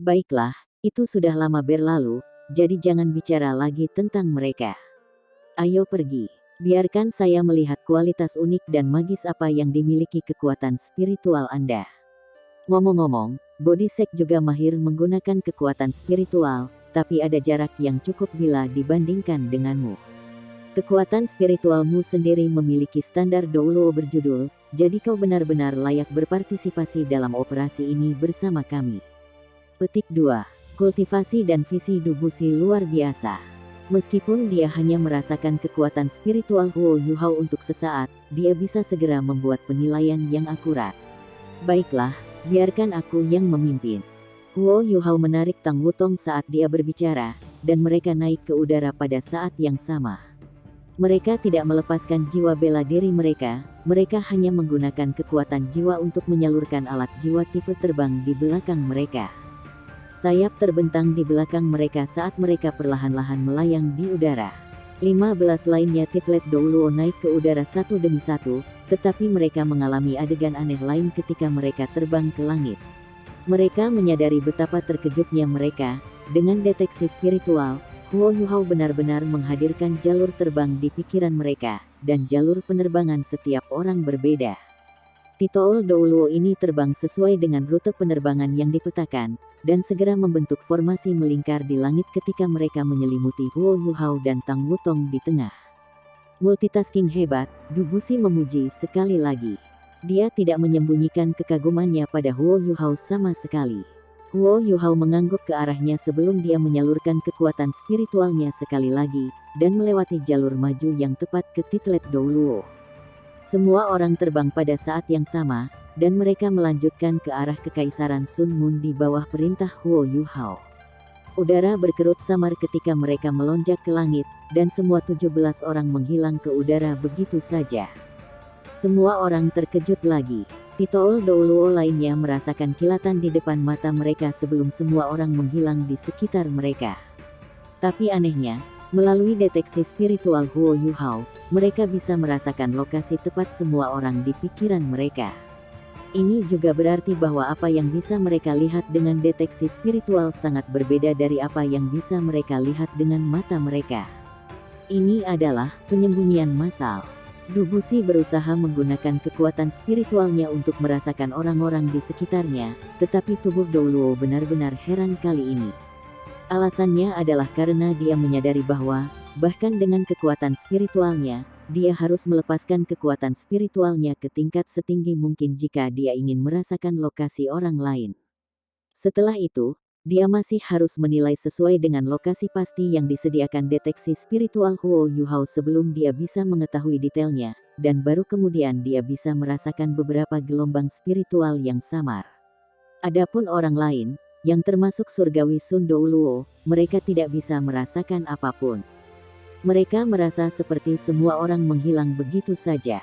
Baiklah, itu sudah lama berlalu, jadi jangan bicara lagi tentang mereka. Ayo pergi. Biarkan saya melihat kualitas unik dan magis apa yang dimiliki kekuatan spiritual Anda. Ngomong-ngomong, Bodhisek juga mahir menggunakan kekuatan spiritual, tapi ada jarak yang cukup bila dibandingkan denganmu. Kekuatan spiritualmu sendiri memiliki standar Douluo berjudul, jadi kau benar-benar layak berpartisipasi dalam operasi ini bersama kami. Petik 2. Kultivasi dan visi Dubushi luar biasa. Meskipun dia hanya merasakan kekuatan spiritual Huo Yuhao untuk sesaat, dia bisa segera membuat penilaian yang akurat. Baiklah, biarkan aku yang memimpin. Huo Yuhao menarik Tang Wutong saat dia berbicara, dan mereka naik ke udara pada saat yang sama. Mereka tidak melepaskan jiwa bela diri mereka hanya menggunakan kekuatan jiwa untuk menyalurkan alat jiwa tipe terbang di belakang mereka. Sayap terbentang di belakang mereka saat mereka perlahan-lahan melayang di udara. 15 lainnya Titlet Douluo naik ke udara satu demi satu, tetapi mereka mengalami adegan aneh lain ketika mereka terbang ke langit. Mereka menyadari betapa terkejutnya mereka, dengan deteksi spiritual, Huo Yuhao benar-benar menghadirkan jalur terbang di pikiran mereka, dan jalur penerbangan setiap orang berbeda. Titoul Douluo ini terbang sesuai dengan rute penerbangan yang dipetakan, dan segera membentuk formasi melingkar di langit ketika mereka menyelimuti Huo Yuhao dan Tang Wutong di tengah. Multitasking hebat, Dubushi memuji sekali lagi. Dia tidak menyembunyikan kekagumannya pada Huo Yuhao sama sekali. Huo Yuhao mengangguk ke arahnya sebelum dia menyalurkan kekuatan spiritualnya sekali lagi, dan melewati jalur maju yang tepat ke Titlet Douluo. Semua orang terbang pada saat yang sama, dan mereka melanjutkan ke arah Kekaisaran Sun Moon di bawah perintah Huo Yuhao. Udara berkerut samar ketika mereka melonjak ke langit, dan semua 17 orang menghilang ke udara begitu saja. Semua orang terkejut lagi. Titoul Douluo lainnya merasakan kilatan di depan mata mereka sebelum semua orang menghilang di sekitar mereka. Tapi anehnya, melalui deteksi spiritual Huo Yuhao, mereka bisa merasakan lokasi tepat semua orang di pikiran mereka. Ini juga berarti bahwa apa yang bisa mereka lihat dengan deteksi spiritual sangat berbeda dari apa yang bisa mereka lihat dengan mata mereka. Ini adalah penyembunyian massal. Dubushi berusaha menggunakan kekuatan spiritualnya untuk merasakan orang-orang di sekitarnya, tetapi tubuh Douluo benar-benar heran kali ini. Alasannya adalah karena dia menyadari bahwa, bahkan dengan kekuatan spiritualnya, dia harus melepaskan kekuatan spiritualnya ke tingkat setinggi mungkin jika dia ingin merasakan lokasi orang lain. Setelah itu, dia masih harus menilai sesuai dengan lokasi pasti yang disediakan deteksi spiritual Huo Yuhao sebelum dia bisa mengetahui detailnya, dan baru kemudian dia bisa merasakan beberapa gelombang spiritual yang samar. Adapun orang lain, yang termasuk surgawi Sun Douluo, mereka tidak bisa merasakan apapun. Mereka merasa seperti semua orang menghilang begitu saja.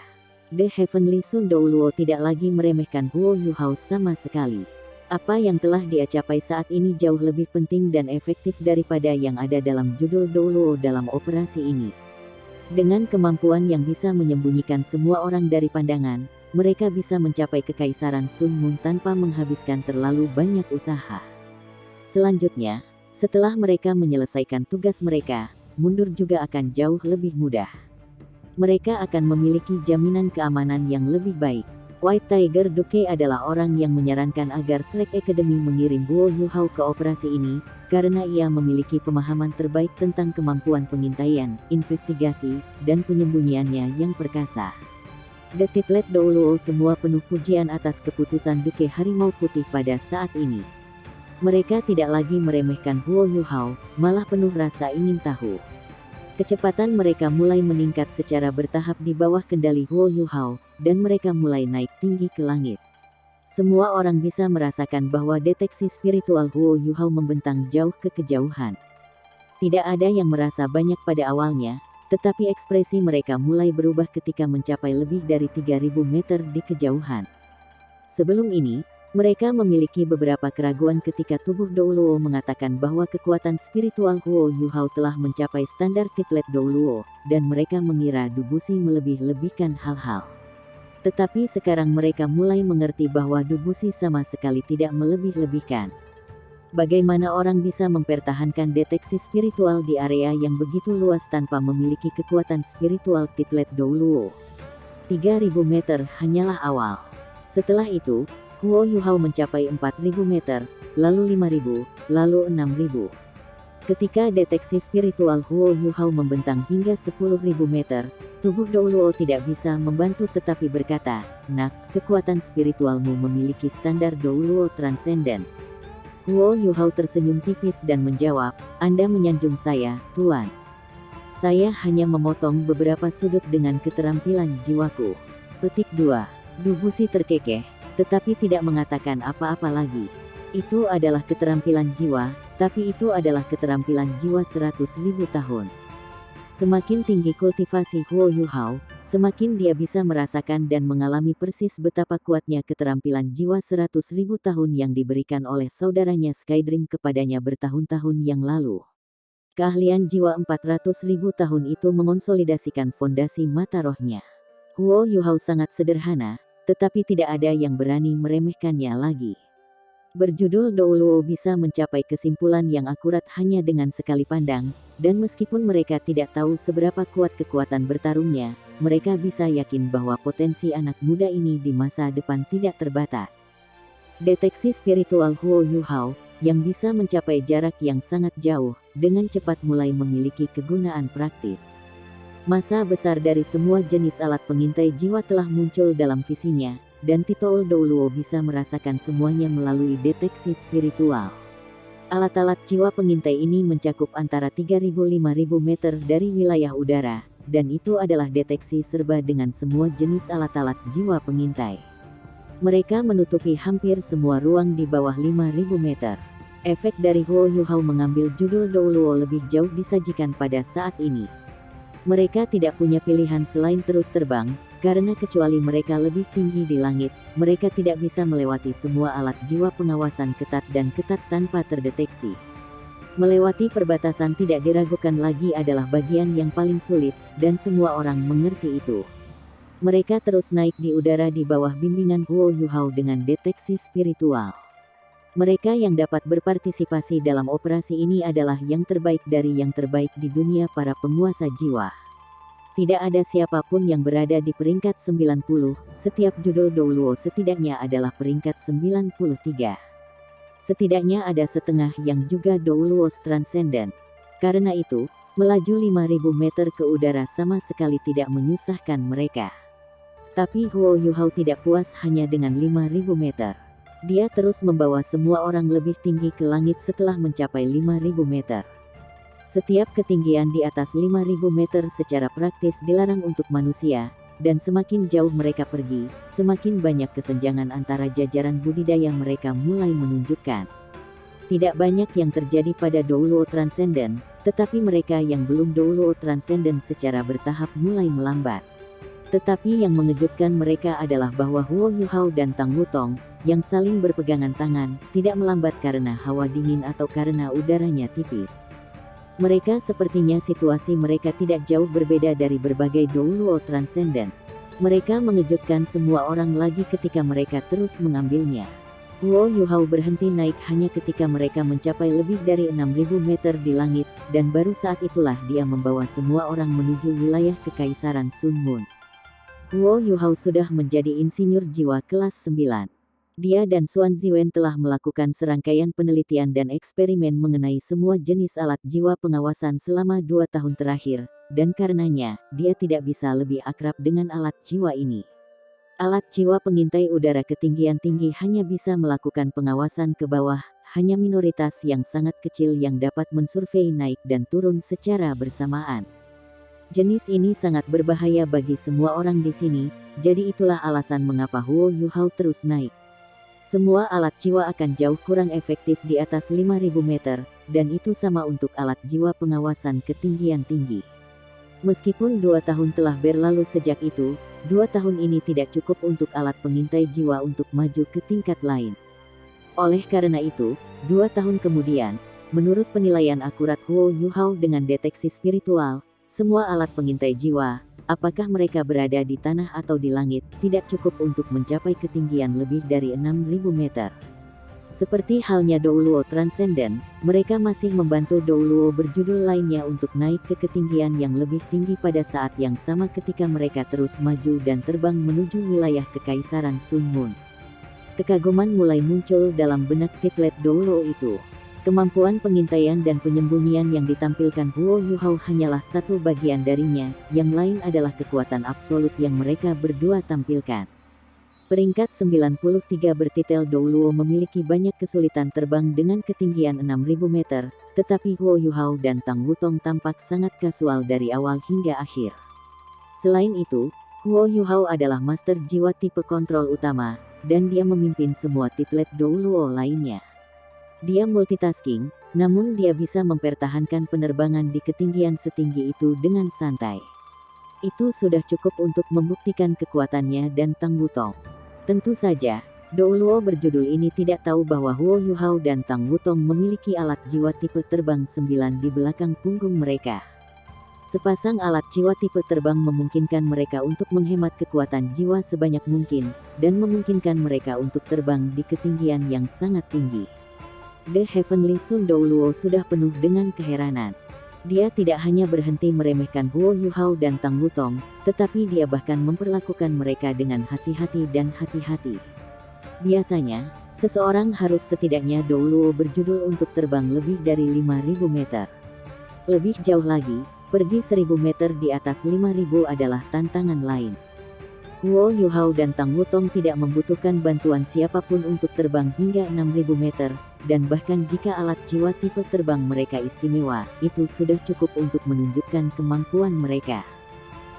The Heavenly Sun Douluo tidak lagi meremehkan Huo Yuhao sama sekali. Apa yang telah dia capai saat ini jauh lebih penting dan efektif daripada yang ada dalam judul Douluo dalam operasi ini. Dengan kemampuan yang bisa menyembunyikan semua orang dari pandangan, mereka bisa mencapai Kekaisaran Sun Moon tanpa menghabiskan terlalu banyak usaha. Selanjutnya, setelah mereka menyelesaikan tugas mereka, mundur juga akan jauh lebih mudah. Mereka akan memiliki jaminan keamanan yang lebih baik. White Tiger Duke adalah orang yang menyarankan agar Slack Academy mengirim Huo Yuhao ke operasi ini, karena ia memiliki pemahaman terbaik tentang kemampuan pengintaian, investigasi, dan penyembunyiannya yang perkasa. The Titlet Douluo semua penuh pujian atas keputusan Duke Harimau Putih pada saat ini. Mereka tidak lagi meremehkan Huo Yuhao, malah penuh rasa ingin tahu. Kecepatan mereka mulai meningkat secara bertahap di bawah kendali Huo Yuhao, dan mereka mulai naik tinggi ke langit. Semua orang bisa merasakan bahwa deteksi spiritual Huo Yuhao membentang jauh ke kejauhan. Tidak ada yang merasa banyak pada awalnya, tetapi ekspresi mereka mulai berubah ketika mencapai lebih dari 3.000 meter di kejauhan. Sebelum ini, mereka memiliki beberapa keraguan ketika tubuh Douluo mengatakan bahwa kekuatan spiritual Huo Yuhao telah mencapai standar Titlet Douluo, dan mereka mengira Dubushi melebih-lebihkan hal-hal. Tetapi sekarang mereka mulai mengerti bahwa Dubushi sama sekali tidak melebih-lebihkan. Bagaimana orang bisa mempertahankan deteksi spiritual di area yang begitu luas tanpa memiliki kekuatan spiritual? Titlet Douluo. 3.000 meter hanyalah awal. Setelah itu, Huo Yuhao mencapai 4.000 meter, lalu 5.000, lalu 6.000. Ketika deteksi spiritual Huo Yuhao membentang hingga 10.000 meter, tubuh Douluo tidak bisa membantu tetapi berkata, "Nak, kekuatan spiritualmu memiliki standar Douluo transenden." Huo Yuhao tersenyum tipis dan menjawab, "Anda menyanjung saya, Tuan. Saya hanya memotong beberapa sudut dengan keterampilan jiwaku." Petik 2. Dubushi terkekeh, tetapi tidak mengatakan apa-apa lagi. Itu adalah keterampilan jiwa, tapi itu adalah keterampilan jiwa 100.000 tahun. Semakin tinggi kultivasi Huo Yuhao, semakin dia bisa merasakan dan mengalami persis betapa kuatnya keterampilan jiwa 100.000 tahun yang diberikan oleh saudaranya Skydream kepadanya bertahun-tahun yang lalu. Keahlian jiwa 400.000 tahun itu mengonsolidasikan fondasi mata rohnya. Huo Yuhao sangat sederhana, tetapi tidak ada yang berani meremehkannya lagi. Berjudul Douluo bisa mencapai kesimpulan yang akurat hanya dengan sekali pandang, dan meskipun mereka tidak tahu seberapa kuat kekuatan bertarungnya, mereka bisa yakin bahwa potensi anak muda ini di masa depan tidak terbatas. Deteksi spiritual Huo Yuhao, yang bisa mencapai jarak yang sangat jauh, dengan cepat mulai memiliki kegunaan praktis. Masa besar dari semua jenis alat pengintai jiwa telah muncul dalam visinya, dan Titoul Douluo bisa merasakan semuanya melalui deteksi spiritual. Alat-alat jiwa pengintai ini mencakup antara 3.000–5.000 meter dari wilayah udara, dan itu adalah deteksi serba dengan semua jenis alat-alat jiwa pengintai. Mereka menutupi hampir semua ruang di bawah 5.000 meter. Efek dari Huo Yuhao mengambil judul Douluo lebih jauh disajikan pada saat ini. Mereka tidak punya pilihan selain terus terbang, karena kecuali mereka lebih tinggi di langit, mereka tidak bisa melewati semua alat jiwa pengawasan ketat dan ketat tanpa terdeteksi. Melewati perbatasan tidak diragukan lagi adalah bagian yang paling sulit, dan semua orang mengerti itu. Mereka terus naik di udara di bawah bimbingan Huo Yuhao dengan deteksi spiritual. Mereka yang dapat berpartisipasi dalam operasi ini adalah yang terbaik dari yang terbaik di dunia para penguasa jiwa. Tidak ada siapapun yang berada di peringkat 90, setiap judul Douluo setidaknya adalah peringkat 93. Setidaknya ada setengah yang juga Douluo transenden. Karena itu, melaju 5.000 meter ke udara sama sekali tidak menyusahkan mereka. Tapi Huo Yuhao tidak puas hanya dengan 5.000 meter. Dia terus membawa semua orang lebih tinggi ke langit setelah mencapai 5.000 meter. Setiap ketinggian di atas 5.000 meter secara praktis dilarang untuk manusia, dan semakin jauh mereka pergi, semakin banyak kesenjangan antara jajaran budidaya mereka mulai menunjukkan. Tidak banyak yang terjadi pada Douluo transenden, tetapi mereka yang belum Douluo transenden secara bertahap mulai melambat. Tetapi yang mengejutkan mereka adalah bahwa Huo Yuhao dan Tang Wutong, yang saling berpegangan tangan, tidak melambat karena hawa dingin atau karena udaranya tipis. Mereka sepertinya situasi mereka tidak jauh berbeda dari berbagai Douluo transenden. Mereka mengejutkan semua orang lagi ketika mereka terus mengambilnya. Huo Yuhao berhenti naik hanya ketika mereka mencapai lebih dari 6.000 meter di langit, dan baru saat itulah dia membawa semua orang menuju wilayah Kekaisaran Sun Moon. Huo Yuhao sudah menjadi insinyur jiwa kelas 9. Dia dan Xuan Ziwen telah melakukan serangkaian penelitian dan eksperimen mengenai semua jenis alat jiwa pengawasan selama 2 tahun terakhir, dan karenanya, dia tidak bisa lebih akrab dengan alat jiwa ini. Alat jiwa pengintai udara ketinggian tinggi hanya bisa melakukan pengawasan ke bawah, hanya minoritas yang sangat kecil yang dapat mensurvei naik dan turun secara bersamaan. Jenis ini sangat berbahaya bagi semua orang di sini, jadi itulah alasan mengapa Huo Yuhao terus naik. Semua alat jiwa akan jauh kurang efektif di atas 5.000 meter, dan itu sama untuk alat jiwa pengawasan ketinggian tinggi. Meskipun 2 tahun telah berlalu sejak itu, 2 tahun ini tidak cukup untuk alat pengintai jiwa untuk maju ke tingkat lain. Oleh karena itu, 2 tahun kemudian, menurut penilaian akurat Huo Yuhao dengan deteksi spiritual, semua alat pengintai jiwa, apakah mereka berada di tanah atau di langit, tidak cukup untuk mencapai ketinggian lebih dari 6.000 meter. Seperti halnya Douluo Transcendent, mereka masih membantu Douluo berjudul lainnya untuk naik ke ketinggian yang lebih tinggi pada saat yang sama ketika mereka terus maju dan terbang menuju wilayah Kekaisaran Sun Moon. Kekaguman mulai muncul dalam benak titlet Douluo itu. Kemampuan pengintaian dan penyembunyian yang ditampilkan Huo Yuhao hanyalah satu bagian darinya, yang lain adalah kekuatan absolut yang mereka berdua tampilkan. Peringkat 93 bertitel Douluo memiliki banyak kesulitan terbang dengan ketinggian 6.000 meter, tetapi Huo Yuhao dan Tang Wutong tampak sangat kasual dari awal hingga akhir. Selain itu, Huo Yuhao adalah master jiwa tipe kontrol utama, dan dia memimpin semua titlet Douluo lainnya. Dia multitasking, namun dia bisa mempertahankan penerbangan di ketinggian setinggi itu dengan santai. Itu sudah cukup untuk membuktikan kekuatannya dan Tang Wutong. Tentu saja, Douluo berjudul ini tidak tahu bahwa Huo Yuhao dan Tang Wutong memiliki alat jiwa tipe terbang 9 di belakang punggung mereka. Sepasang alat jiwa tipe terbang memungkinkan mereka untuk menghemat kekuatan jiwa sebanyak mungkin, dan memungkinkan mereka untuk terbang di ketinggian yang sangat tinggi. The Heavenly Sun Douluo sudah penuh dengan keheranan. Dia tidak hanya berhenti meremehkan Huo Yuhao dan Tang Wutong, tetapi dia bahkan memperlakukan mereka dengan hati-hati dan hati-hati. Biasanya, seseorang harus setidaknya Douluo berjudul untuk terbang lebih dari 5.000 meter. Lebih jauh lagi, pergi 1.000 meter di atas 5.000 adalah tantangan lain. Huo Yuhao dan Tang Wutong tidak membutuhkan bantuan siapapun untuk terbang hingga 6.000 meter, dan bahkan jika alat jiwa tipe terbang mereka istimewa, itu sudah cukup untuk menunjukkan kemampuan mereka.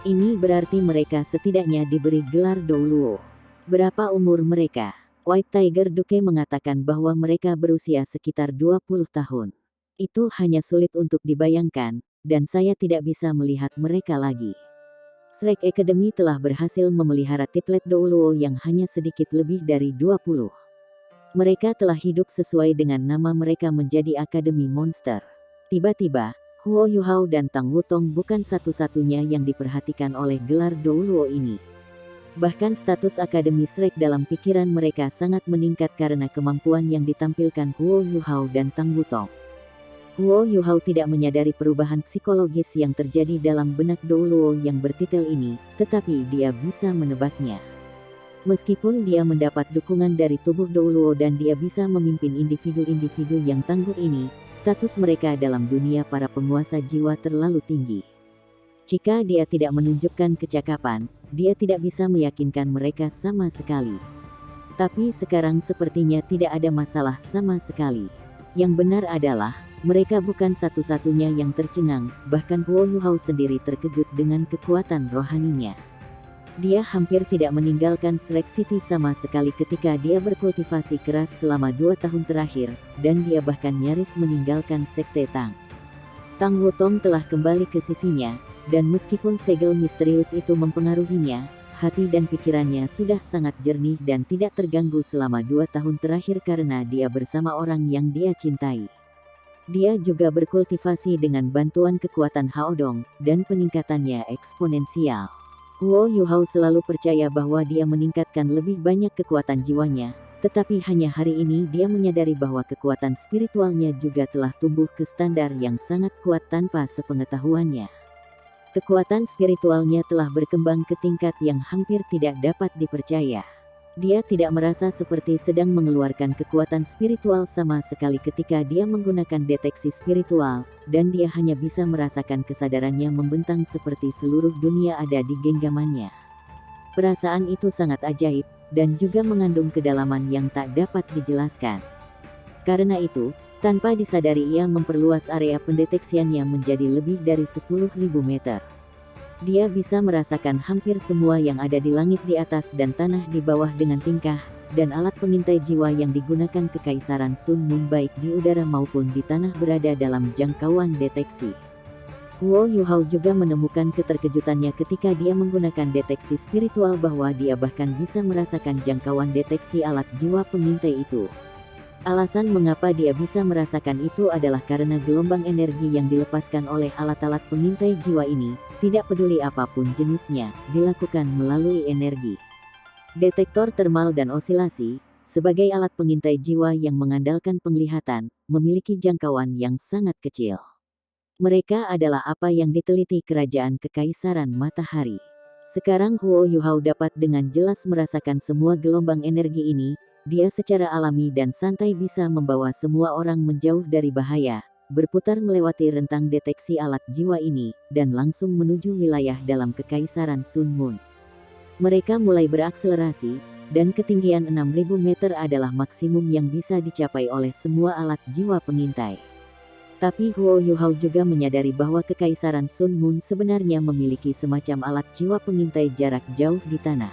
Ini berarti mereka setidaknya diberi gelar Douluo. Berapa umur mereka? White Tiger Duke mengatakan bahwa mereka berusia sekitar 20 tahun. Itu hanya sulit untuk dibayangkan, dan saya tidak bisa melihat mereka lagi. Shrek Academy telah berhasil memelihara titlet Douluo yang hanya sedikit lebih dari 20. Mereka telah hidup sesuai dengan nama mereka menjadi Akademi Monster. Tiba-tiba, Huo Yuhao dan Tang Wutong bukan satu-satunya yang diperhatikan oleh gelar Douluo ini. Bahkan status Akademi Shrek dalam pikiran mereka sangat meningkat karena kemampuan yang ditampilkan Huo Yuhao dan Tang Wutong. Huo Yuhao tidak menyadari perubahan psikologis yang terjadi dalam benak Douluo yang bertitel ini, tetapi dia bisa menebaknya. Meskipun dia mendapat dukungan dari tubuh Douluo dan dia bisa memimpin individu-individu yang tangguh ini, status mereka dalam dunia para penguasa jiwa terlalu tinggi. Jika dia tidak menunjukkan kecakapan, dia tidak bisa meyakinkan mereka sama sekali. Tapi sekarang sepertinya tidak ada masalah sama sekali. Yang benar adalah, mereka bukan satu-satunya yang tercengang, bahkan Huo Yuhao sendiri terkejut dengan kekuatan rohaninya. Dia hampir tidak meninggalkan Shrek City sama sekali ketika dia berkultivasi keras selama 2 tahun terakhir, dan dia bahkan nyaris meninggalkan Sekte Tang. Tang Wutong telah kembali ke sisinya, dan meskipun segel misterius itu mempengaruhinya, hati dan pikirannya sudah sangat jernih dan tidak terganggu selama 2 tahun terakhir karena dia bersama orang yang dia cintai. Dia juga berkultivasi dengan bantuan kekuatan Haodong, dan peningkatannya eksponensial. Huo Yuhao selalu percaya bahwa dia meningkatkan lebih banyak kekuatan jiwanya, tetapi hanya hari ini dia menyadari bahwa kekuatan spiritualnya juga telah tumbuh ke standar yang sangat kuat tanpa sepengetahuannya. Kekuatan spiritualnya telah berkembang ke tingkat yang hampir tidak dapat dipercaya. Dia tidak merasa seperti sedang mengeluarkan kekuatan spiritual sama sekali ketika dia menggunakan deteksi spiritual, dan dia hanya bisa merasakan kesadarannya membentang seperti seluruh dunia ada di genggamannya. Perasaan itu sangat ajaib, dan juga mengandung kedalaman yang tak dapat dijelaskan. Karena itu, tanpa disadari ia memperluas area pendeteksiannya menjadi lebih dari 10.000 meter. Dia bisa merasakan hampir semua yang ada di langit di atas dan tanah di bawah dengan tingkah, dan alat pengintai jiwa yang digunakan Kekaisaran Sun Moon baik di udara maupun di tanah berada dalam jangkauan deteksi. Huo Yuhao juga menemukan keterkejutannya ketika dia menggunakan deteksi spiritual bahwa dia bahkan bisa merasakan jangkauan deteksi alat jiwa pengintai itu. Alasan mengapa dia bisa merasakan itu adalah karena gelombang energi yang dilepaskan oleh alat-alat pengintai jiwa ini, tidak peduli apapun jenisnya, dilakukan melalui energi. Detektor termal dan osilasi, sebagai alat pengintai jiwa yang mengandalkan penglihatan, memiliki jangkauan yang sangat kecil. Mereka adalah apa yang diteliti Kerajaan Kekaisaran Matahari. Sekarang Huo Yuhao dapat dengan jelas merasakan semua gelombang energi ini. Dia secara alami dan santai bisa membawa semua orang menjauh dari bahaya, berputar melewati rentang deteksi alat jiwa ini, dan langsung menuju wilayah dalam Kekaisaran Sun Moon. Mereka mulai berakselerasi, dan ketinggian 6.000 meter adalah maksimum yang bisa dicapai oleh semua alat jiwa pengintai. Tapi Huo Yuhao juga menyadari bahwa Kekaisaran Sun Moon sebenarnya memiliki semacam alat jiwa pengintai jarak jauh di tanah.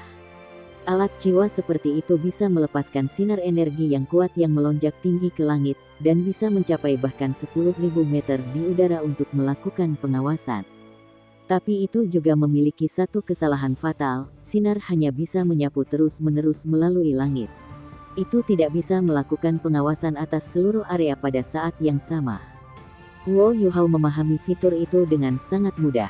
Alat jiwa seperti itu bisa melepaskan sinar energi yang kuat yang melonjak tinggi ke langit, dan bisa mencapai bahkan 10.000 meter di udara untuk melakukan pengawasan. Tapi itu juga memiliki satu kesalahan fatal, sinar hanya bisa menyapu terus-menerus melalui langit. Itu tidak bisa melakukan pengawasan atas seluruh area pada saat yang sama. Huo Yuhao memahami fitur itu dengan sangat mudah.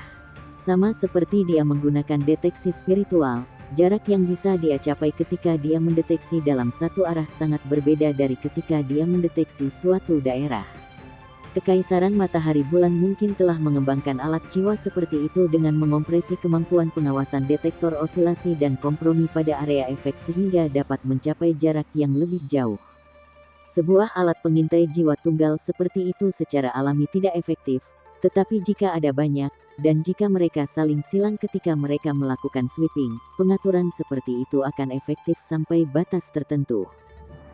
Sama seperti dia menggunakan deteksi spiritual, jarak yang bisa dia capai ketika dia mendeteksi dalam satu arah sangat berbeda dari ketika dia mendeteksi suatu daerah. Kekaisaran Matahari Bulan mungkin telah mengembangkan alat jiwa seperti itu dengan mengompresi kemampuan pengawasan detektor osilasi dan kompromi pada area efek sehingga dapat mencapai jarak yang lebih jauh. Sebuah alat pengintai jiwa tunggal seperti itu secara alami tidak efektif, tetapi jika ada banyak, dan jika mereka saling silang ketika mereka melakukan sweeping, pengaturan seperti itu akan efektif sampai batas tertentu.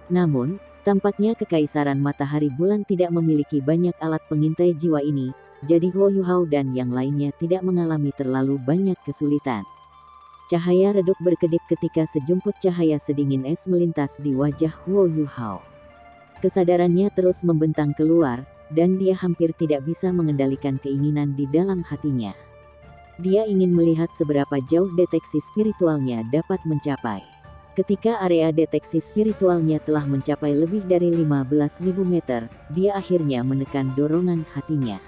Namun, tampaknya Kekaisaran Matahari Bulan tidak memiliki banyak alat pengintai jiwa ini, jadi Huo Yuhao dan yang lainnya tidak mengalami terlalu banyak kesulitan. Cahaya redup berkedip ketika sejumput cahaya sedingin es melintas di wajah Huo Yuhao. Kesadarannya terus membentang keluar, dan dia hampir tidak bisa mengendalikan keinginan di dalam hatinya. Dia ingin melihat seberapa jauh deteksi spiritualnya dapat mencapai. Ketika area deteksi spiritualnya telah mencapai lebih dari 15.000 meter, dia akhirnya menekan dorongan hatinya.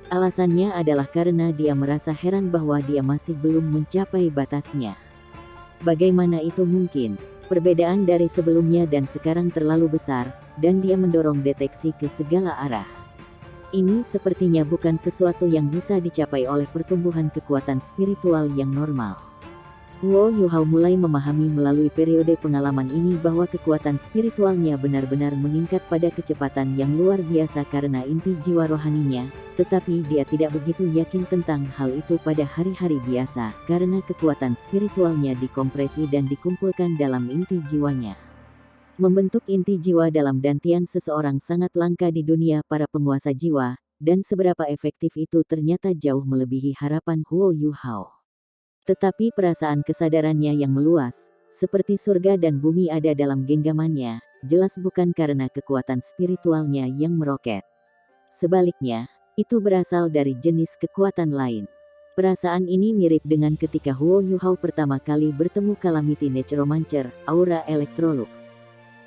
Alasannya adalah karena dia merasa heran bahwa dia masih belum mencapai batasnya. Bagaimana itu mungkin? Perbedaan dari sebelumnya dan sekarang terlalu besar, dan dia mendorong deteksi ke segala arah. Ini sepertinya bukan sesuatu yang bisa dicapai oleh pertumbuhan kekuatan spiritual yang normal. Huo Yuhao mulai memahami melalui periode pengalaman ini bahwa kekuatan spiritualnya benar-benar meningkat pada kecepatan yang luar biasa karena inti jiwa rohaninya, tetapi dia tidak begitu yakin tentang hal itu pada hari-hari biasa, karena kekuatan spiritualnya dikompresi dan dikumpulkan dalam inti jiwanya. Membentuk inti jiwa dalam dantian seseorang sangat langka di dunia para penguasa jiwa, dan seberapa efektif itu ternyata jauh melebihi harapan Huo Yuhao. Tetapi perasaan kesadarannya yang meluas, seperti surga dan bumi ada dalam genggamannya, jelas bukan karena kekuatan spiritualnya yang meroket. Sebaliknya, itu berasal dari jenis kekuatan lain. Perasaan ini mirip dengan ketika Huo Yuhao pertama kali bertemu Calamity Necromancer, Aura Electrolux.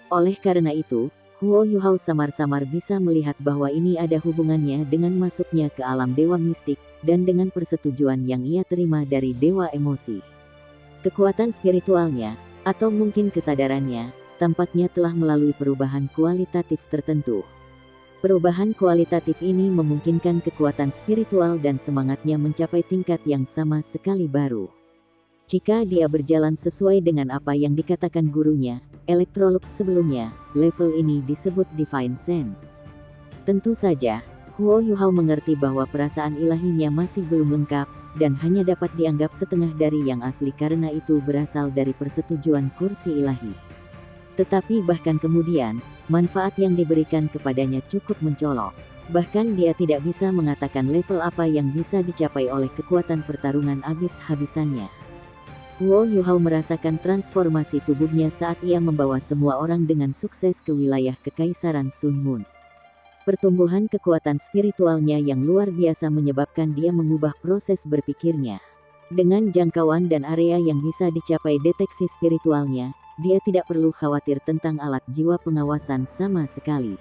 Oleh karena itu, Huo Yuhao samar-samar bisa melihat bahwa ini ada hubungannya dengan masuknya ke alam dewa mistik, dan dengan persetujuan yang ia terima dari dewa emosi. Kekuatan spiritualnya, atau mungkin kesadarannya, tampaknya telah melalui perubahan kualitatif tertentu. Perubahan kualitatif ini memungkinkan kekuatan spiritual dan semangatnya mencapai tingkat yang sama sekali baru. Jika dia berjalan sesuai dengan apa yang dikatakan gurunya, Electrolux sebelumnya, level ini disebut Divine Sense. Tentu saja, Huo Yuhao mengerti bahwa perasaan ilahinya masih belum lengkap, dan hanya dapat dianggap setengah dari yang asli karena itu berasal dari persetujuan kursi ilahi. Tetapi bahkan kemudian, manfaat yang diberikan kepadanya cukup mencolok. Bahkan dia tidak bisa mengatakan level apa yang bisa dicapai oleh kekuatan pertarungan abis-habisannya. Huo Yuhao merasakan transformasi tubuhnya saat ia membawa semua orang dengan sukses ke wilayah Kekaisaran Sun Moon. Pertumbuhan kekuatan spiritualnya yang luar biasa menyebabkan dia mengubah proses berpikirnya. Dengan jangkauan dan area yang bisa dicapai deteksi spiritualnya, dia tidak perlu khawatir tentang alat jiwa pengawasan sama sekali.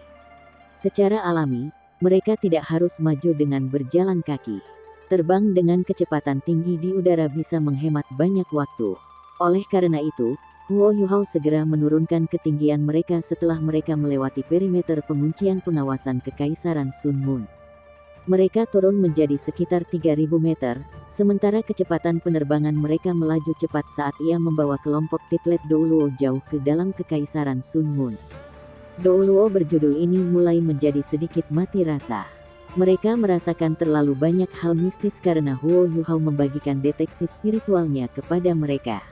Secara alami, mereka tidak harus maju dengan berjalan kaki. Terbang dengan kecepatan tinggi di udara bisa menghemat banyak waktu. Oleh karena itu, Huo Yuhao segera menurunkan ketinggian mereka setelah mereka melewati perimeter penguncian pengawasan Kekaisaran Sun Moon. Mereka turun menjadi sekitar 3.000 meter, sementara kecepatan penerbangan mereka melaju cepat saat ia membawa kelompok Titlet Douluo jauh ke dalam Kekaisaran Sun Moon. Douluo berjudul ini mulai menjadi sedikit mati rasa. Mereka merasakan terlalu banyak hal mistis karena Huo Yuhao membagikan deteksi spiritualnya kepada mereka.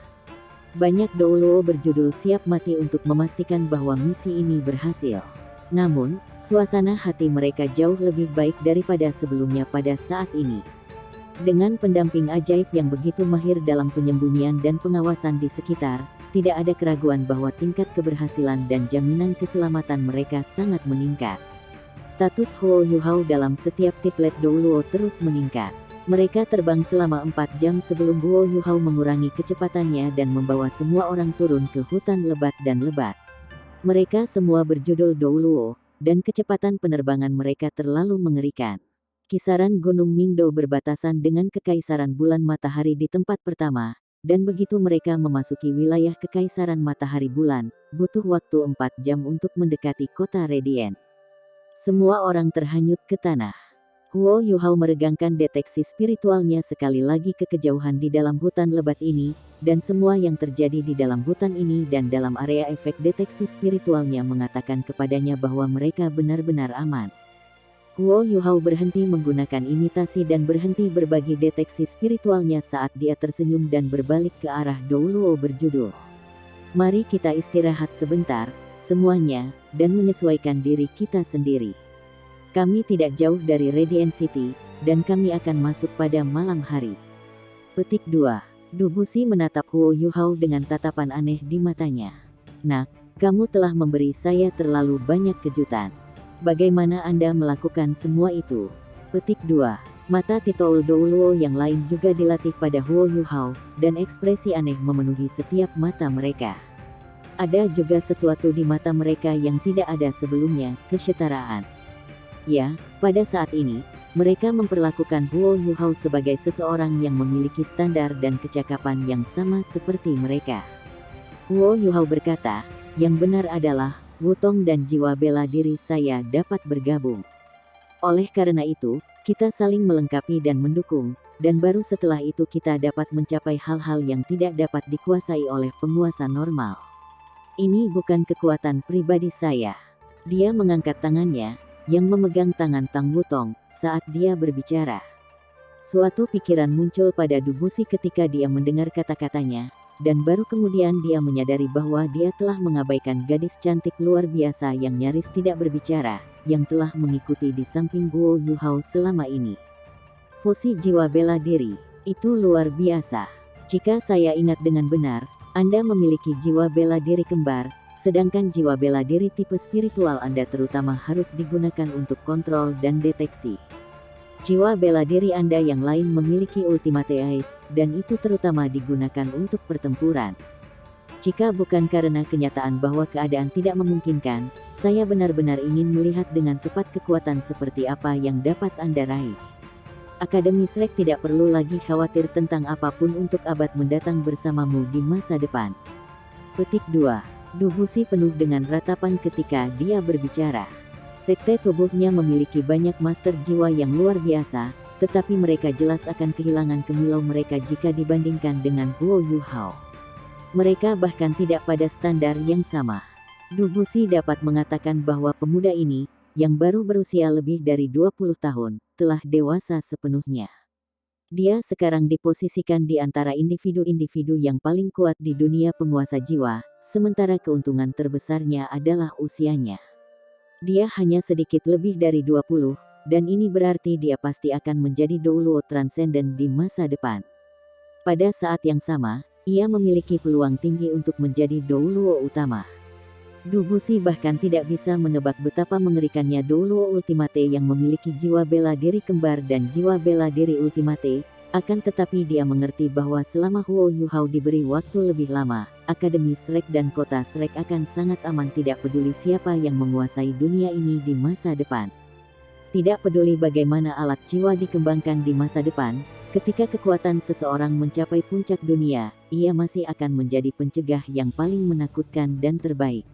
Banyak Douluo berjudul siap mati untuk memastikan bahwa misi ini berhasil. Namun, suasana hati mereka jauh lebih baik daripada sebelumnya pada saat ini. Dengan pendamping ajaib yang begitu mahir dalam penyembunyian dan pengawasan di sekitar, tidak ada keraguan bahwa tingkat keberhasilan dan jaminan keselamatan mereka sangat meningkat. Status Huo Yuhao dalam setiap Titlet Douluo terus meningkat. Mereka terbang selama 4 jam sebelum Huo Yuhao mengurangi kecepatannya dan membawa semua orang turun ke hutan lebat dan lebat. Mereka semua berjudul Douluo, dan kecepatan penerbangan mereka terlalu mengerikan. Kisaran Gunung Mingdo berbatasan dengan Kekaisaran Bulan Matahari di tempat pertama, dan begitu mereka memasuki wilayah Kekaisaran Matahari Bulan, butuh waktu 4 jam untuk mendekati kota Radiant. Semua orang terhanyut ke tanah. Huo Yuhao meregangkan deteksi spiritualnya sekali lagi ke kejauhan di dalam hutan lebat ini, dan semua yang terjadi di dalam hutan ini dan dalam area efek deteksi spiritualnya mengatakan kepadanya bahwa mereka benar-benar aman. Huo Yuhao berhenti menggunakan imitasi dan berhenti berbagi deteksi spiritualnya saat dia tersenyum dan berbalik ke arah Douluo berjudul. Mari kita istirahat sebentar, semuanya, dan menyesuaikan diri kita sendiri. Kami tidak jauh dari Radiant City, dan kami akan masuk pada malam hari. Petik 2. Dubusi menatap Huo Yuhao dengan tatapan aneh di matanya. Nak, kamu telah memberi saya terlalu banyak kejutan. Bagaimana Anda melakukan semua itu? Petik 2. Mata Titoul Douluo yang lain juga dilatih pada Huo Yuhao, dan ekspresi aneh memenuhi setiap mata mereka. Ada juga sesuatu di mata mereka yang tidak ada sebelumnya, kesetaraan. Ya, pada saat ini, mereka memperlakukan Huo Yuhao sebagai seseorang yang memiliki standar dan kecakapan yang sama seperti mereka. Huo Yuhao berkata, yang benar adalah, Wutong dan jiwa bela diri saya dapat bergabung. Oleh karena itu, kita saling melengkapi dan mendukung, dan baru setelah itu kita dapat mencapai hal-hal yang tidak dapat dikuasai oleh penguasa normal. Ini bukan kekuatan pribadi saya. Dia mengangkat tangannya, yang memegang tangan Tang Wutong, saat dia berbicara. Suatu pikiran muncul pada Dubusi ketika dia mendengar kata-katanya, dan baru kemudian dia menyadari bahwa dia telah mengabaikan gadis cantik luar biasa yang nyaris tidak berbicara, yang telah mengikuti di samping Huo Yuhao selama ini. Fusi jiwa bela diri, itu luar biasa. Jika saya ingat dengan benar, Anda memiliki jiwa bela diri kembar, sedangkan jiwa bela diri tipe spiritual Anda terutama harus digunakan untuk kontrol dan deteksi. Jiwa bela diri Anda yang lain memiliki ultimate ace, dan itu terutama digunakan untuk pertempuran. Jika bukan karena kenyataan bahwa keadaan tidak memungkinkan, saya benar-benar ingin melihat dengan tepat kekuatan seperti apa yang dapat Anda raih. Akademi Shrek tidak perlu lagi khawatir tentang apapun untuk abad mendatang bersamamu di masa depan. Petik 2. Dubusi penuh dengan ratapan ketika dia berbicara. Sekte tubuhnya memiliki banyak master jiwa yang luar biasa, tetapi mereka jelas akan kehilangan kemilau mereka jika dibandingkan dengan Huo Yuhao. Mereka bahkan tidak pada standar yang sama. Dubusi dapat mengatakan bahwa pemuda ini, yang baru berusia lebih dari 20 tahun, telah dewasa sepenuhnya. Dia sekarang diposisikan di antara individu-individu yang paling kuat di dunia penguasa jiwa, sementara keuntungan terbesarnya adalah usianya. Dia hanya sedikit lebih dari 20, dan ini berarti dia pasti akan menjadi Douluo Transcendent di masa depan. Pada saat yang sama, ia memiliki peluang tinggi untuk menjadi Douluo utama. Dubusi bahkan tidak bisa menebak betapa mengerikannya Douluo Ultimate yang memiliki jiwa bela diri kembar dan jiwa bela diri Ultimate, akan tetapi dia mengerti bahwa selama Huo Yuhao diberi waktu lebih lama, Akademi Shrek dan kota Shrek akan sangat aman tidak peduli siapa yang menguasai dunia ini di masa depan. Tidak peduli bagaimana alat jiwa dikembangkan di masa depan, Ketika kekuatan seseorang mencapai puncak dunia, ia masih akan menjadi pencegah yang paling menakutkan dan terbaik.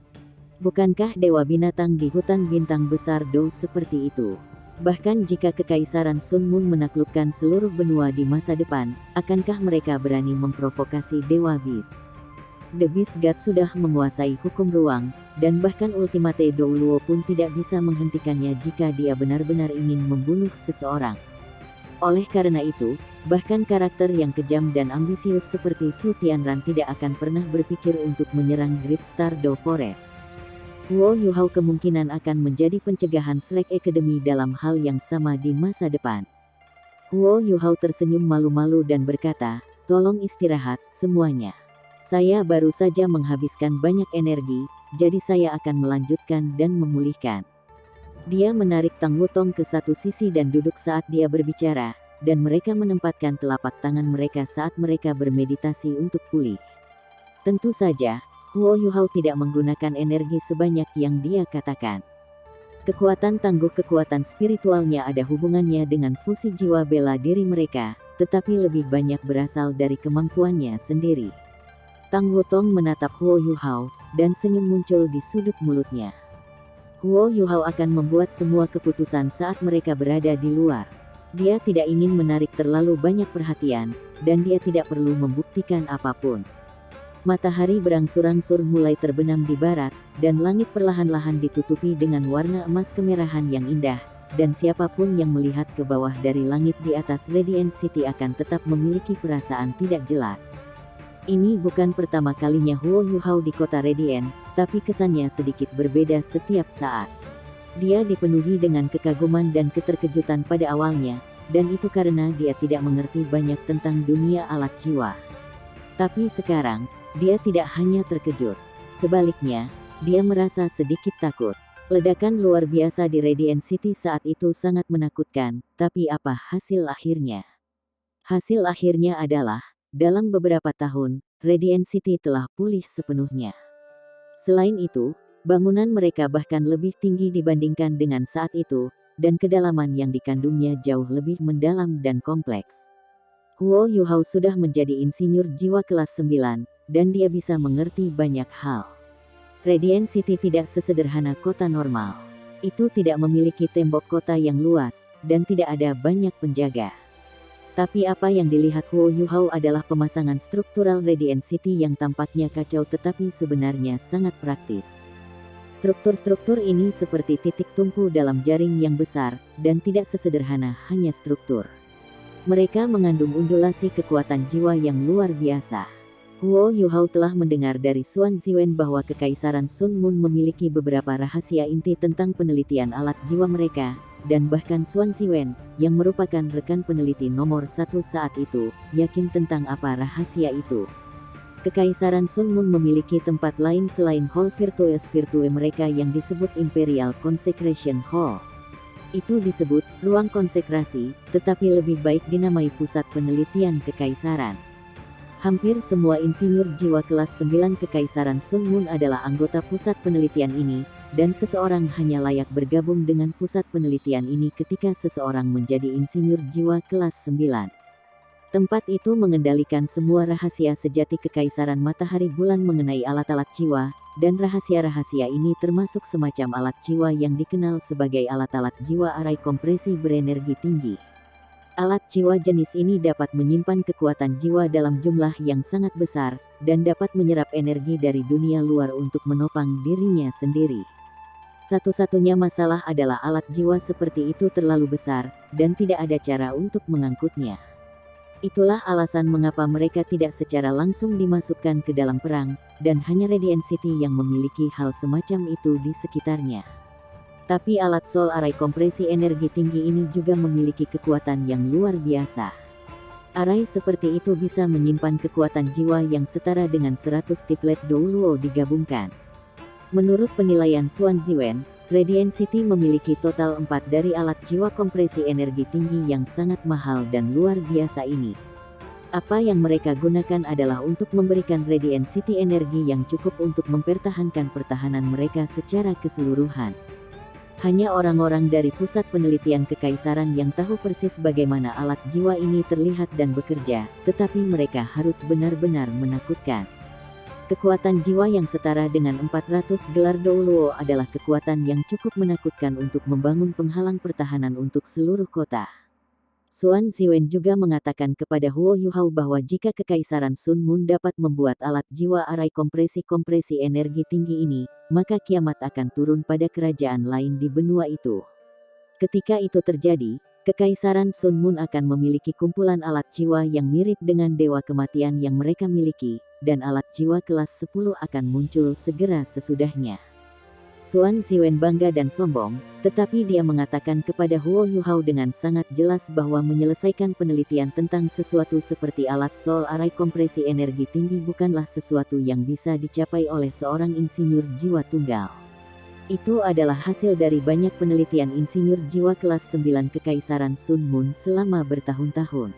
Bukankah dewa binatang di hutan bintang besar Do seperti itu? Bahkan jika Kekaisaran Sun Moon menaklukkan seluruh benua di masa depan, akankah mereka berani memprovokasi Dewa Beast? The Beast God sudah menguasai hukum ruang, dan bahkan Ultimate Douluo pun tidak bisa menghentikannya jika dia benar-benar ingin membunuh seseorang. Oleh karena itu, bahkan karakter yang kejam dan ambisius seperti Su Tianran tidak akan pernah berpikir untuk menyerang Great Star Do Forest. Huo Yuhao kemungkinan akan menjadi pencegahan Shrek Academy dalam hal yang sama di masa depan. Huo Yuhao tersenyum malu-malu dan berkata, "Tolong istirahat, semuanya. Saya baru saja menghabiskan banyak energi, jadi saya akan melanjutkan dan memulihkan." Dia menarik Tang Wutong ke satu sisi dan duduk saat dia berbicara, dan mereka menempatkan telapak tangan mereka saat mereka bermeditasi untuk pulih. Tentu saja, Huo Yuhao tidak menggunakan energi sebanyak yang dia katakan. Kekuatan tangguh kekuatan spiritualnya ada hubungannya dengan fusi jiwa bela diri mereka, tetapi lebih banyak berasal dari kemampuannya sendiri. Tang Wutong menatap Huo Yuhao, dan senyum muncul di sudut mulutnya. Huo Yuhao akan membuat semua keputusan saat mereka berada di luar. Dia tidak ingin menarik terlalu banyak perhatian, dan dia tidak perlu membuktikan apapun. Matahari berangsur-angsur mulai terbenam di barat, dan langit perlahan-lahan ditutupi dengan warna emas kemerahan yang indah, dan siapapun yang melihat ke bawah dari langit di atas Radiant City akan tetap memiliki perasaan tidak jelas. Ini bukan pertama kalinya Huo Yuhao di kota Radiant, tapi kesannya sedikit berbeda setiap saat. Dia dipenuhi dengan kekaguman dan keterkejutan pada awalnya, dan itu karena dia tidak mengerti banyak tentang dunia alat jiwa. Tapi sekarang, dia tidak hanya terkejut. Sebaliknya, dia merasa sedikit takut. Ledakan luar biasa di Radiant City saat itu sangat menakutkan, tapi apa hasil akhirnya? Hasil akhirnya adalah, dalam beberapa tahun, Radiant City telah pulih sepenuhnya. Selain itu, bangunan mereka bahkan lebih tinggi dibandingkan dengan saat itu, dan kedalaman yang dikandungnya jauh lebih mendalam dan kompleks. Huo Yuhao sudah menjadi insinyur jiwa kelas 9, dan dia bisa mengerti banyak hal. Radiant City tidak sesederhana kota normal. Itu tidak memiliki tembok kota yang luas, dan tidak ada banyak penjaga. Tapi apa yang dilihat Huo Yuhao adalah pemasangan struktural Radiant City yang tampaknya kacau tetapi sebenarnya sangat praktis. Struktur-struktur ini seperti titik tumpu dalam jaring yang besar, dan tidak sesederhana hanya struktur. Mereka mengandung undulasi kekuatan jiwa yang luar biasa. Huo Yuhao telah mendengar dari Xuan Ziwen bahwa Kekaisaran Sun Moon memiliki beberapa rahasia inti tentang penelitian alat jiwa mereka, dan bahkan Xuan Ziwen, yang merupakan rekan peneliti nomor 1 saat itu, yakin tentang apa rahasia itu. Kekaisaran Sun Moon memiliki tempat lain selain Hall Virtues Virtue mereka yang disebut Imperial Consecration Hall. Itu disebut ruang konsekrasi, tetapi lebih baik dinamai pusat penelitian kekaisaran. Hampir semua insinyur jiwa kelas 9 Kekaisaran Sun Moon adalah anggota pusat penelitian ini, dan seseorang hanya layak bergabung dengan pusat penelitian ini ketika seseorang menjadi insinyur jiwa kelas 9. Tempat itu mengendalikan semua rahasia sejati Kekaisaran Matahari Bulan mengenai alat-alat jiwa, dan rahasia-rahasia ini termasuk semacam alat jiwa yang dikenal sebagai alat-alat jiwa arai kompresi berenergi tinggi. Alat jiwa jenis ini dapat menyimpan kekuatan jiwa dalam jumlah yang sangat besar, dan dapat menyerap energi dari dunia luar untuk menopang dirinya sendiri. Satu-satunya masalah adalah alat jiwa seperti itu terlalu besar, dan tidak ada cara untuk mengangkutnya. Itulah alasan mengapa mereka tidak secara langsung dimasukkan ke dalam perang, dan hanya Radiant City yang memiliki hal semacam itu di sekitarnya. Tapi alat Soul Array kompresi energi tinggi ini juga memiliki kekuatan yang luar biasa. Array seperti itu bisa menyimpan kekuatan jiwa yang setara dengan 100 titlet Douluo digabungkan. Menurut penilaian Xuan Ziwen, Radiant City memiliki total 4 dari alat jiwa kompresi energi tinggi yang sangat mahal dan luar biasa ini. Apa yang mereka gunakan adalah untuk memberikan Radiant City energi yang cukup untuk mempertahankan pertahanan mereka secara keseluruhan. Hanya orang-orang dari pusat penelitian kekaisaran yang tahu persis bagaimana alat jiwa ini terlihat dan bekerja, tetapi mereka harus benar-benar menakutkan. Kekuatan jiwa yang setara dengan 400 gelar Douluo adalah kekuatan yang cukup menakutkan untuk membangun penghalang pertahanan untuk seluruh kota. Xuan Ziwen juga mengatakan kepada Huo Yuhao bahwa jika Kekaisaran Sun Moon dapat membuat alat jiwa arai kompresi energi tinggi ini, maka kiamat akan turun pada kerajaan lain di benua itu. Ketika itu terjadi, Kekaisaran Sun Moon akan memiliki kumpulan alat jiwa yang mirip dengan dewa kematian yang mereka miliki, dan alat jiwa kelas 10 akan muncul segera sesudahnya. Xuan Ziwen bangga dan sombong, tetapi dia mengatakan kepada Huo Yuhao dengan sangat jelas bahwa menyelesaikan penelitian tentang sesuatu seperti alat Soul Array kompresi energi tinggi bukanlah sesuatu yang bisa dicapai oleh seorang insinyur jiwa tunggal. Itu adalah hasil dari banyak penelitian insinyur jiwa kelas 9 Kekaisaran Sun Moon selama bertahun-tahun.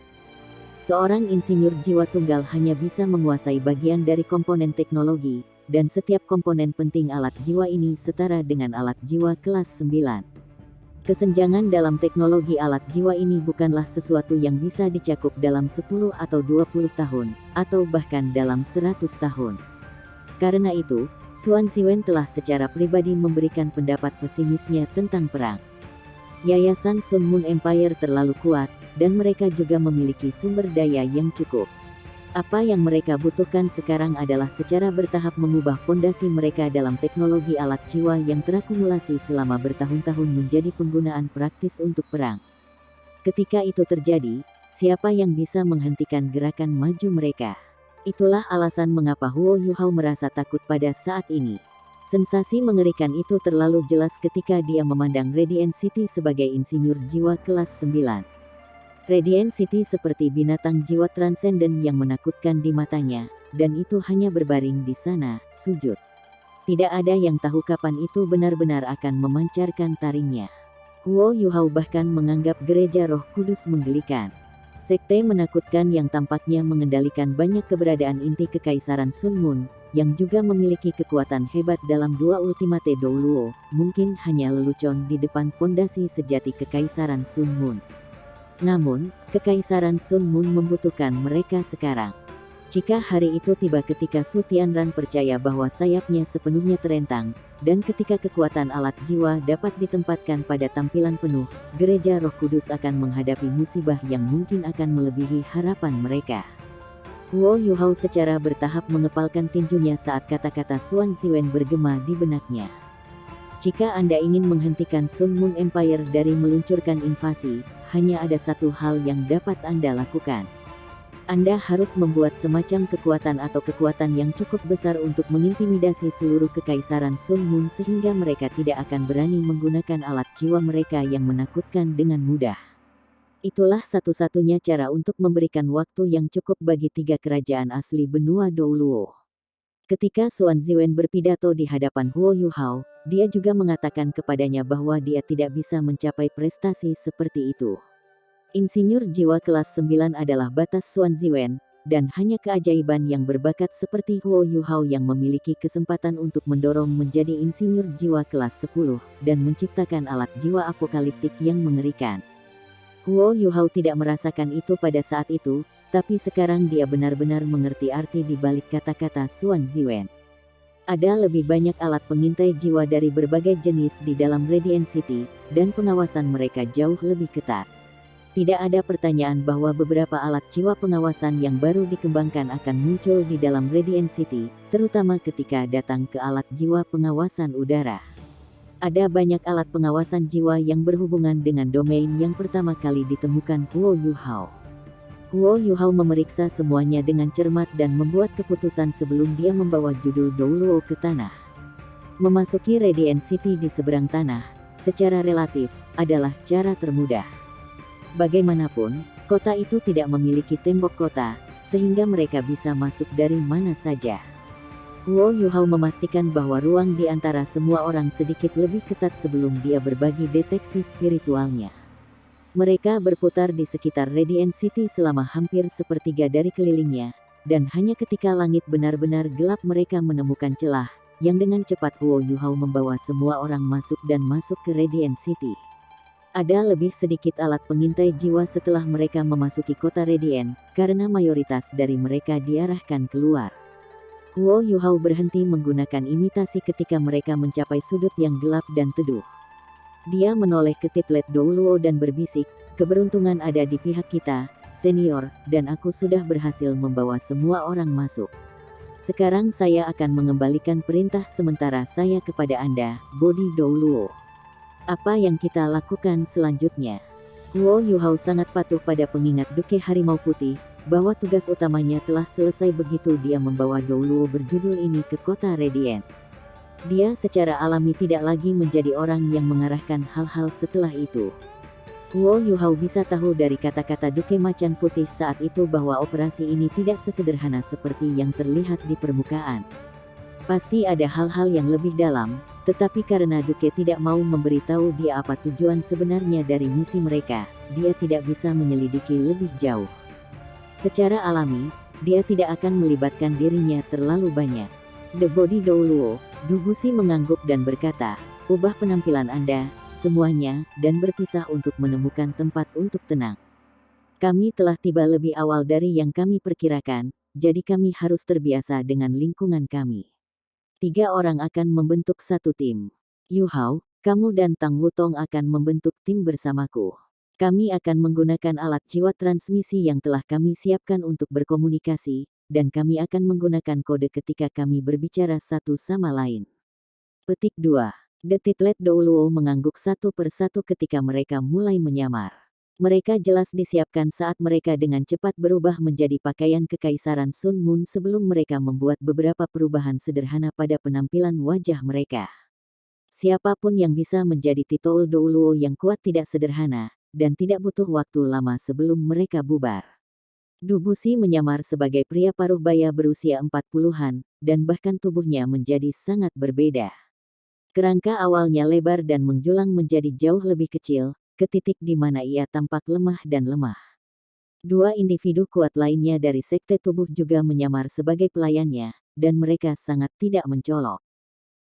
Seorang insinyur jiwa tunggal hanya bisa menguasai bagian dari komponen teknologi, dan setiap komponen penting alat jiwa ini setara dengan alat jiwa kelas 9. Kesenjangan dalam teknologi alat jiwa ini bukanlah sesuatu yang bisa dicakup dalam 10 atau 20 tahun, atau bahkan dalam 100 tahun. Karena itu, Xuan Ziwen telah secara pribadi memberikan pendapat pesimisnya tentang perang. Yayasan Sun Moon Empire terlalu kuat, dan mereka juga memiliki sumber daya yang cukup. Apa yang mereka butuhkan sekarang adalah secara bertahap mengubah fondasi mereka dalam teknologi alat jiwa yang terakumulasi selama bertahun-tahun menjadi penggunaan praktis untuk perang. Ketika itu terjadi, siapa yang bisa menghentikan gerakan maju mereka? Itulah alasan mengapa Huo Yuhao merasa takut pada saat ini. Sensasi mengerikan itu terlalu jelas ketika dia memandang Radiant City sebagai insinyur jiwa kelas 9. Radiant City seperti binatang jiwa transenden yang menakutkan di matanya, dan itu hanya berbaring di sana, sujud. Tidak ada yang tahu kapan itu benar-benar akan memancarkan taringnya. Huo Yuhao bahkan menganggap gereja Roh Kudus menggelikan. Sekte menakutkan yang tampaknya mengendalikan banyak keberadaan inti Kekaisaran Sun Moon, yang juga memiliki kekuatan hebat dalam dua Ultimate Douluo, mungkin hanya lelucon di depan fondasi sejati Kekaisaran Sun Moon. Namun, Kekaisaran Sun Moon membutuhkan mereka sekarang. Jika hari itu tiba ketika Su Tianran percaya bahwa sayapnya sepenuhnya terentang, dan ketika kekuatan alat jiwa dapat ditempatkan pada tampilan penuh, gereja Roh Kudus akan menghadapi musibah yang mungkin akan melebihi harapan mereka. Huo Yuhao secara bertahap mengepalkan tinjunya saat kata-kata Xuan Ziwen bergema di benaknya. Jika Anda ingin menghentikan Sun Moon Empire dari meluncurkan invasi, hanya ada satu hal yang dapat Anda lakukan. Anda harus membuat semacam kekuatan atau kekuatan yang cukup besar untuk mengintimidasi seluruh Kekaisaran Sun Moon sehingga mereka tidak akan berani menggunakan alat jiwa mereka yang menakutkan dengan mudah. Itulah satu-satunya cara untuk memberikan waktu yang cukup bagi tiga kerajaan asli benua Douluo. Ketika Xuan Ziwen berpidato di hadapan Huo Yuhao, dia juga mengatakan kepadanya bahwa dia tidak bisa mencapai prestasi seperti itu. Insinyur jiwa kelas 9 adalah batas Xuan Ziwen, dan hanya keajaiban yang berbakat seperti Huo Yuhao yang memiliki kesempatan untuk mendorong menjadi insinyur jiwa kelas 10, dan menciptakan alat jiwa apokaliptik yang mengerikan. Huo Yuhao tidak merasakan itu pada saat itu, tapi sekarang dia benar-benar mengerti arti di balik kata-kata Xuan Ziwen. Ada lebih banyak alat pengintai jiwa dari berbagai jenis di dalam Radiant City, dan pengawasan mereka jauh lebih ketat. Tidak ada pertanyaan bahwa beberapa alat jiwa pengawasan yang baru dikembangkan akan muncul di dalam Radiant City, terutama ketika datang ke alat jiwa pengawasan udara. Ada banyak alat pengawasan jiwa yang berhubungan dengan domain yang pertama kali ditemukan Huo Yuhao. Huo Yuhao memeriksa semuanya dengan cermat dan membuat keputusan sebelum dia membawa judul Douluo ke tanah. Memasuki Radiant City di seberang tanah, secara relatif, adalah cara termudah. Bagaimanapun, kota itu tidak memiliki tembok kota, sehingga mereka bisa masuk dari mana saja. Huo Yuhao memastikan bahwa ruang di antara semua orang sedikit lebih ketat sebelum dia berbagi deteksi spiritualnya. Mereka berputar di sekitar Radiant City selama hampir sepertiga dari kelilingnya, dan hanya ketika langit benar-benar gelap mereka menemukan celah, yang dengan cepat Huo Yuhao membawa semua orang masuk dan masuk ke Radiant City. Ada lebih sedikit alat pengintai jiwa setelah mereka memasuki kota Radiant, karena mayoritas dari mereka diarahkan keluar. Huo Yuhao berhenti menggunakan imitasi ketika mereka mencapai sudut yang gelap dan teduh. Dia menoleh ke Titlet Douluo dan berbisik, "Keberuntungan ada di pihak kita, senior, dan aku sudah berhasil membawa semua orang masuk. Sekarang saya akan mengembalikan perintah sementara saya kepada Anda, Bodi Douluo. Apa yang kita lakukan selanjutnya?" Huo Yuhao sangat patuh pada pengingat Duke Harimau Putih, bahwa tugas utamanya telah selesai begitu dia membawa Douluo berjudul ini ke kota Radiant. Dia secara alami tidak lagi menjadi orang yang mengarahkan hal-hal setelah itu. Huo Yuhao bisa tahu dari kata-kata Duke Macan Putih saat itu bahwa operasi ini tidak sesederhana seperti yang terlihat di permukaan. Pasti ada hal-hal yang lebih dalam, tetapi karena Duke tidak mau memberitahu dia apa tujuan sebenarnya dari misi mereka, dia tidak bisa menyelidiki lebih jauh. Secara alami, dia tidak akan melibatkan dirinya terlalu banyak. The Body Douluo, Dubushi mengangguk dan berkata, "Ubah penampilan Anda, semuanya, dan berpisah untuk menemukan tempat untuk tenang. Kami telah tiba lebih awal dari yang kami perkirakan, jadi kami harus terbiasa dengan lingkungan kami. 3 orang akan membentuk satu tim. Yuhao, kamu dan Tang Wutong akan membentuk tim bersamaku. Kami akan menggunakan alat jiwa transmisi yang telah kami siapkan untuk berkomunikasi, dan kami akan menggunakan kode ketika kami berbicara satu sama lain." Petik 2. The Titlet Douluo mengangguk satu persatu ketika mereka mulai menyamar. Mereka jelas disiapkan saat mereka dengan cepat berubah menjadi pakaian kekaisaran Sun Moon sebelum mereka membuat beberapa perubahan sederhana pada penampilan wajah mereka. Siapapun yang bisa menjadi Titol Douluo yang kuat tidak sederhana, dan tidak butuh waktu lama sebelum mereka bubar. Dubushi menyamar sebagai pria paruh baya berusia 40-an, dan bahkan tubuhnya menjadi sangat berbeda. Kerangka awalnya lebar dan menjulang menjadi jauh lebih kecil, ke titik di mana ia tampak lemah dan lemah. 2 individu kuat lainnya dari sekte tubuh juga menyamar sebagai pelayannya, dan mereka sangat tidak mencolok.